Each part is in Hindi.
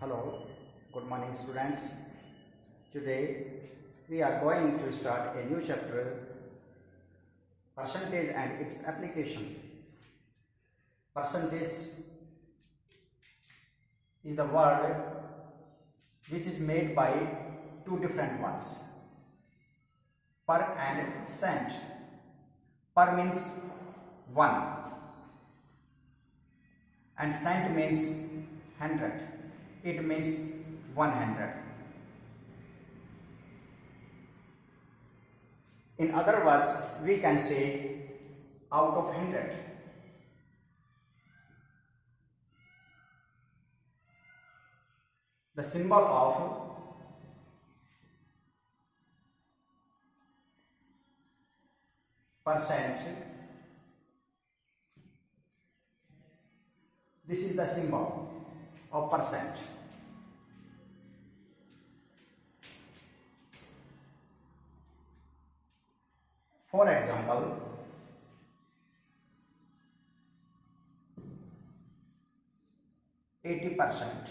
Hello, good morning students. Today we are going to start a new chapter, percentage and its application. Percentage is the word which is made by two different words, per and cent. Per means 1 and cent means 100. It means 100. In other words, we can say out of 100. The symbol of percent, this is the symbol of percent. For example, %80.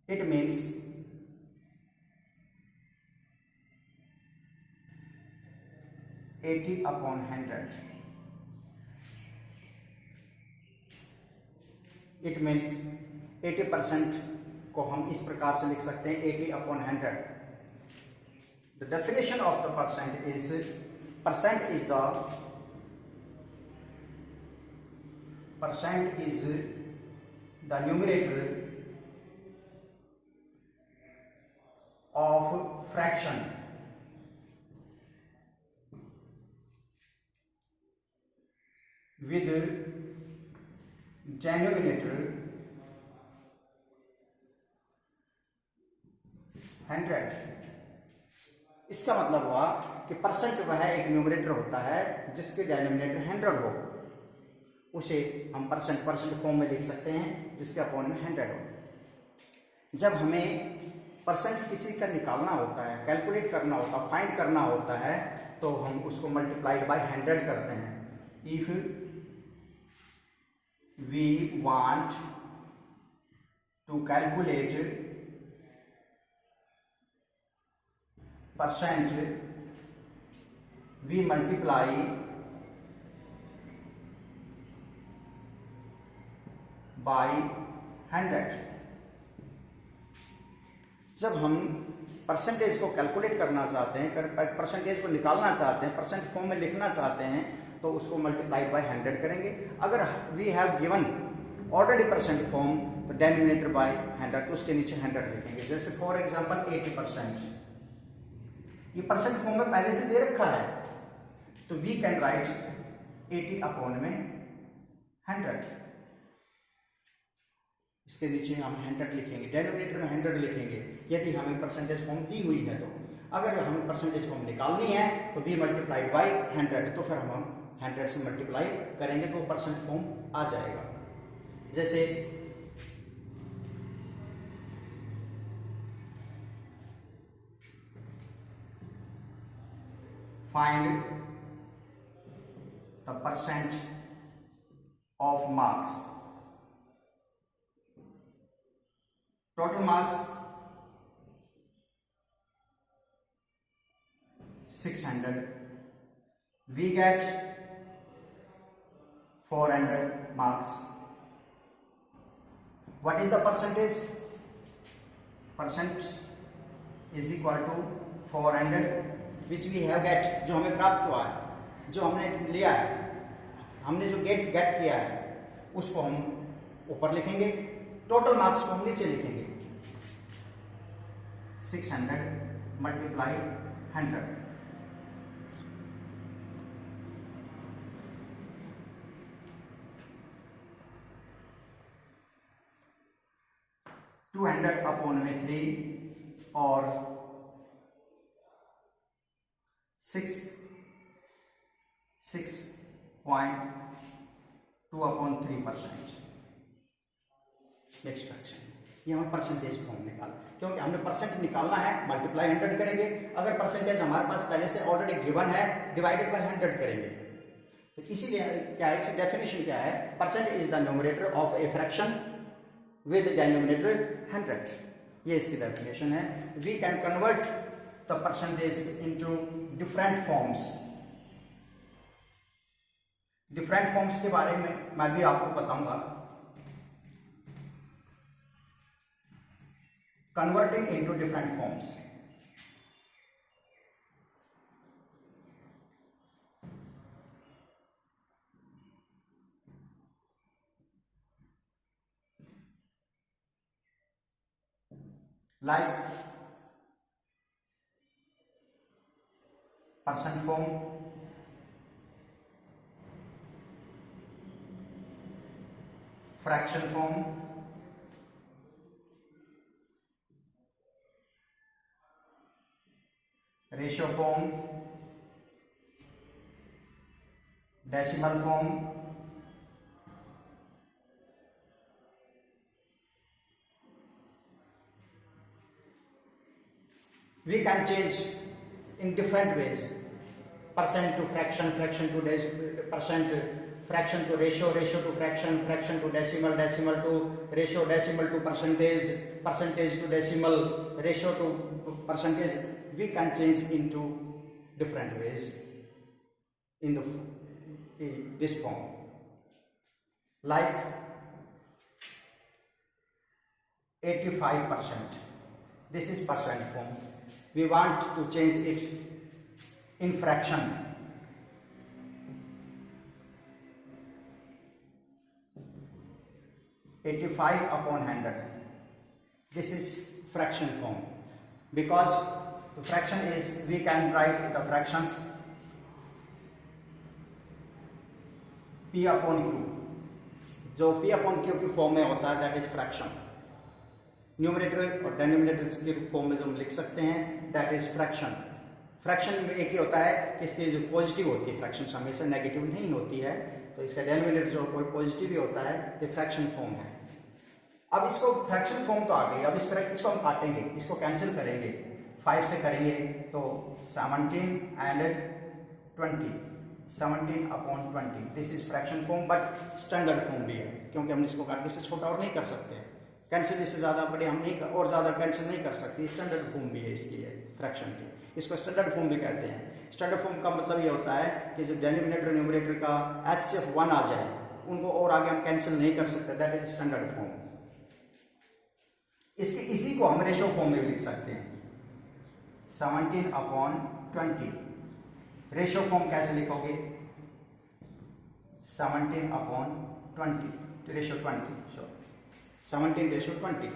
It means 80 upon 100. It means 80% को हम इस प्रकार से लिख सकते हैं 80 upon 100. The definition of the percent is the numerator of fraction with denominator 100. इसका मतलब हुआ कि परसेंट वह एक न्यूमरेटर होता है जिसके डिनोमिनेटर 100 हो, उसे हम परसेंट फॉर्म में लिख सकते हैं जिसके अपॉन में 100 हो। जब हमें परसेंट किसी का निकालना होता है, कैलकुलेट करना होता है, फाइंड करना होता है, तो हम उसको मल्टीप्लाइड बाय 100 करते हैं। If we want to calculate percent, we multiply by 100. जब हम परसेंटेज को कैलकुलेट करना चाहते हैं, परसेंटेज को निकालना चाहते हैं, परसेंट फॉर्म में लिखना चाहते हैं, तो उसको मल्टीप्लाइड बाय 100 करेंगे। अगर we have given already percent form तो डिनोमिनेटर बाय 100, तो उसके नीचे 100 लिखेंगे। जैसे फॉर एग्जांपल 80%, ये परसेंट फॉर्म में पहले से दे रखा है, तो वी कैन राइट 80 अपॉन में 100। इसके नीचे हम 100 लिखेंगे, डिनोमिनेटर में 100 लिखेंगे यदि हमें परसेंटेज फॉर्म दी हुई है। तो अगर हमें परसेंटेज फॉर्म निकालनी है तो वी मल्टीप्लाई बाय 100, तो फिर हम 100 से मल्टीप्लाई करेंगे तो परसेंट फॉर्म आ जाएगा। जैसे find the percent of marks. Total marks 600. We get 400 marks. What is the percentage? Percent is equal to 400 which we have get, जो हमें प्राप्त हुआ है, जो हमने लिया है, हमने जो गेट किया है, उसको हम ऊपर लिखेंगे, टोटल मार्क्स को हम नीचे लिखेंगे। 600 मल्टीप्लाई 100, टू 200 अपॉन में 3 और 6.2 अपॉन 3%। नेक्स्ट फ्रैक्शन, ये हम परसेंटेज फॉर्म निकाल, क्योंकि हमने परसेंट निकालना है, मल्टीप्लाई 100 करेंगे। अगर परसेंटेज हमारे पास पहले से ऑलरेडी गिवन है, डिवाइडेड बाय 100 करेंगे। तो इसीलिए क्या है, इसकी डेफिनेशन क्या है, percent is the numerator of a fraction with denominator 100, ये इसकी डेफिनेशन है। We can convert the percentage into different forms. Different forms के बारे में मैं भी आपको बताऊंगा। Converting into different forms, like percent form, fraction form, ratio form, decimal form, we can change in different ways, percent to fraction, fraction to percent, fraction to ratio, ratio to fraction, fraction to decimal, decimal to ratio, decimal to percentage, percentage to decimal, ratio to percentage. We can change into different ways in this form, like 85%. This is percent form. We want to change it in fraction. 85 upon 100. This is fraction form. Because the fraction is, we can write the fractions P upon Q. जो P upon Q की फॉर्म में होता है, that is fraction. न्यूमरेटर और डिनोमिनेटर के फॉर्म में जो हम लिख सकते हैं, दैट इज फ्रैक्शन। फ्रैक्शन में एक ही होता है कि इसकी जो पॉजिटिव होती है, फ्रैक्शन हमेशा नेगेटिव नहीं होती है, तो इसका डिनोमिनेटर जो कोई पॉजिटिव ही होता है, तो फ्रैक्शन फॉर्म है। अब इसको फ्रैक्शन फॉर्म तो आ गई, अब इसको हम काटेंगे, इसको कैंसिल करेंगे, 5 से करेंगे तो 17 and 20, 17 upon 20। This is fraction form, but standard form भी है, क्योंकि हम इसको काट के इससे छोटा और नहीं कर सकते, कैंसिल इससे ज्यादा बड़े हम नहीं और ज्यादा कैंसिल नहीं कर सकते। स्टैंडर्ड फॉर्म भी है इसकी, फ्रैक्शन की, इसको स्टैंडर्ड फॉर्म भी कहते हैं। स्टैंडर्ड फॉर्म का मतलब ये होता है कि जब डिनोमिनेटर न्यूमरेटर का HCF 1 आ जाए, उनको और आगे हम कैंसिल नहीं कर सकते, दैट इज स्टैंडर्ड फॉर्म। इसी को हम रेशो फॉर्म में भी लिख सकते हैं, 17 upon 20। रेशो फॉर्म कैसे लिखोगे, 17 upon 20, रेशो 20, 17 रेशो 20,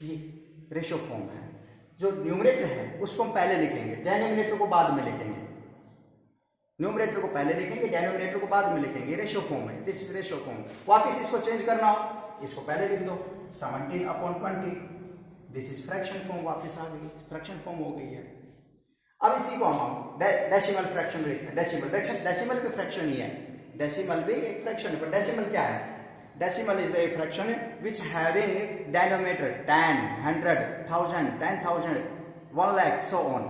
ये रेशो फॉर्म है। जो न्यूमरेटर है उसको हम पहले लिखेंगे, डिनोमिनेटर को बाद में लिखेंगे। न्यूमरेटर को पहले लिखेंगे, डिनोमिनेटर को बाद में लिखेंगे, रेशो फॉर्म है, दिस इज रेशो फॉर्म। वापस इसको चेंज करना हो, इसको पहले लिख दो, 17 upon 20, this is fraction form, वापस आ गई, फ्रैक्शन फॉर्म हो गई है। अब इसी को हम डेसिमल फ्रैक्शन लिखते हैं। डेसिमल भी फ्रैक्शन ही है, डेसिमल भी एक फ्रैक्शन है, पर डेसिमल क्या है, decimal is the fraction which having denominator 10, 100, 1000, 10,000, 1 lakh, so on।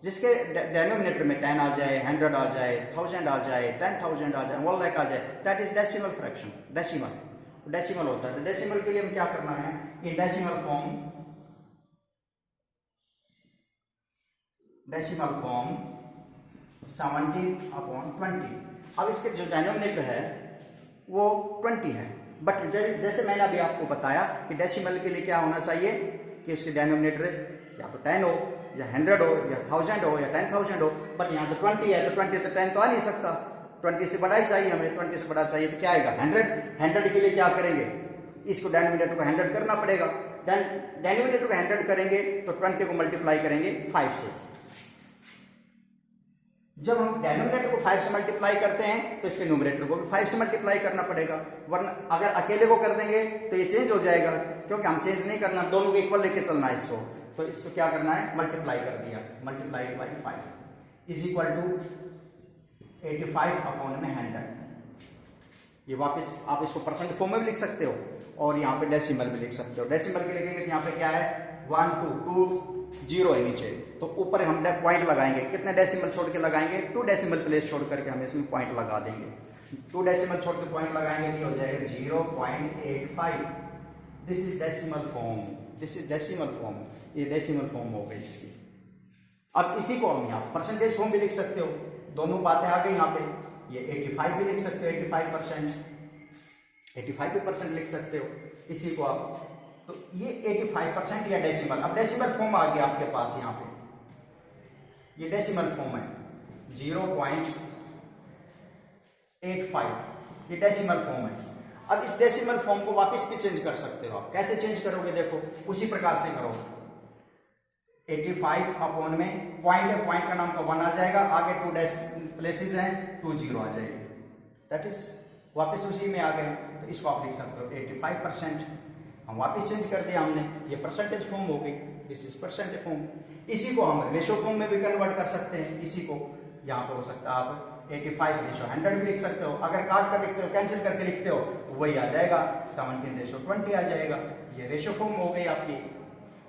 जिसके denominator में 10 आ जाए, 100 आ जाए, 1000 आ जाए, 10,000 आ जाए, 1 lakh आ जाए, that is decimal fraction। Decimal होता है। तो डेसिमल के लिए हम क्या करना है, ये डेसिमल फॉर्म 17 upon 20। अब इसके जो डिनोमिनेटर है वो 20 है, बट जैसे मैंने अभी आपको बताया कि डेसिमल के लिए क्या होना चाहिए कि इसके डिनोमिनेटर या तो 10 हो या 100 हो या 1000 हो या 10,000 हो, बट यहाँ तो 20 है, तो 20 तो 10 तो आ नहीं सकता, 20 से बड़ा ही चाहिए हमें, 20 से बड़ा चाहिए तो क्या आएगा 100 के लिए क्या करेंगे, इसको डिनोमिनेटर को 100 करना पड़ेगा। डिनोमिनेटर को 100 करेंगे तो 20 को मल्टीप्लाई करेंगे 5 से। जब हम डिनोमिनेटर को 5 से मल्टीप्लाई करते हैं तो इसके न्यूमरेटर को भी 5 से मल्टीप्लाई करना पड़ेगा, वरना अगर अकेले को कर देंगे तो ये चेंज हो जाएगा, क्योंकि हम चेंज नहीं करना, दोनों को इक्वल लेके चलना है इसको। तो इसको क्या करना है, मल्टीप्लाई कर दिया, multiply by 5 is equal to 85 upon में 100। ये वापस आप इसको परसेंट फॉर्म में भी लिख सकते हो और यहाँ पे डेसिमल भी लिख सकते हो। डेसिमल के लिखेंगे तो यहाँ पे क्या है 1 2 2 जीरो है नीचे, तो ऊपर हम पॉइंट लगाएंगे, कितने डेसिमल छोड़ के लगाएंगे, 2 डेसिमल प्लेस छोड़ करके हम इसमें पॉइंट लगा देंगे। 2 डेसिमल छोड़ के पॉइंट लगाएंगे तो हो जाएगा 0.85। This is decimal form, this is decimal form, ये डेसिमल फॉर्म हो गई इसकी। अब इसी को हम यहाँ परसेंटेज फॉर्म भी लिख सकते हो, दोनों बातें आ गई यहाँ पे। ये 85 भी लिख सकते हो, 85%, 85% लिख सकते हो इसी को आप। तो ये 85% या डेसिमल, अब डेसिमल फॉर्म आ गया आपके पास यहाँ पे, ये डेसिमल फॉर्म है 0.85, ये डेसिमल फॉर्म है। अब इस डेसिमल फॉर्म को वापस भी चेंज कर सकते हो आप। कैसे चेंज करोगे, देखो उसी प्रकार से करो। 85 अपॉन में पॉइंट है, पॉइंट का नाम का 1 आ जाएगा, आगे 2 प्लेसेस हैं, 2 0 आ जाएगी, दैट इज वापस उसी में आ गए। तो इसको आप लिख सकते हो 85%, हम वापस चेंज कर दिया हमने, ये परसेंटेज फॉर्म हो गई, दिस इज परसेंटेज फॉर्म। इसी को हम रेशो फॉर्म में भी कन्वर्ट कर सकते हैं, इसी को यहाँ पे हो सकता है आप 85 रेशो 100 भी लिख सकते हो, अगर काट कर लिखते हो, कैंसिल करके लिखते हो, वही आ जाएगा 17:20 आ जाएगा। ये रेशो फॉर्म हो गई आपकी।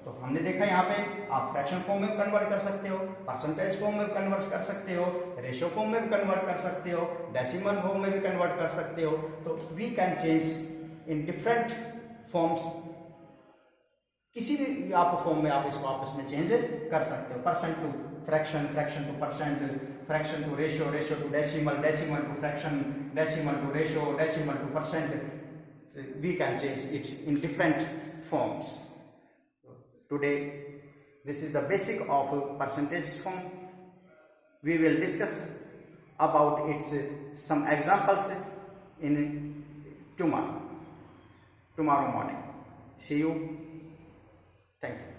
तो हमने देखा यहाँ पे आप फ्रैक्शन फॉर्म में कन्वर्ट कर सकते हो, परसेंटेज फॉर्म में कन्वर्ट कर सकते हो, रेशो फॉर्म में भी कन्वर्ट कर सकते हो, डेसिमल फॉर्म में भी कन्वर्ट कर सकते हो। तो we can change in different forms, किसी भी आप फॉर्म में आप इसको आपस में चेंज कर सकते हो। Percent to fraction, fraction to percent, fraction to ratio, ratio to decimal, decimal to fraction, decimal to ratio, decimal to percent. We can change it in different forms. Today, this is the basic of percentage form. We will discuss about its some examples in tomorrow morning. See you. Thank you.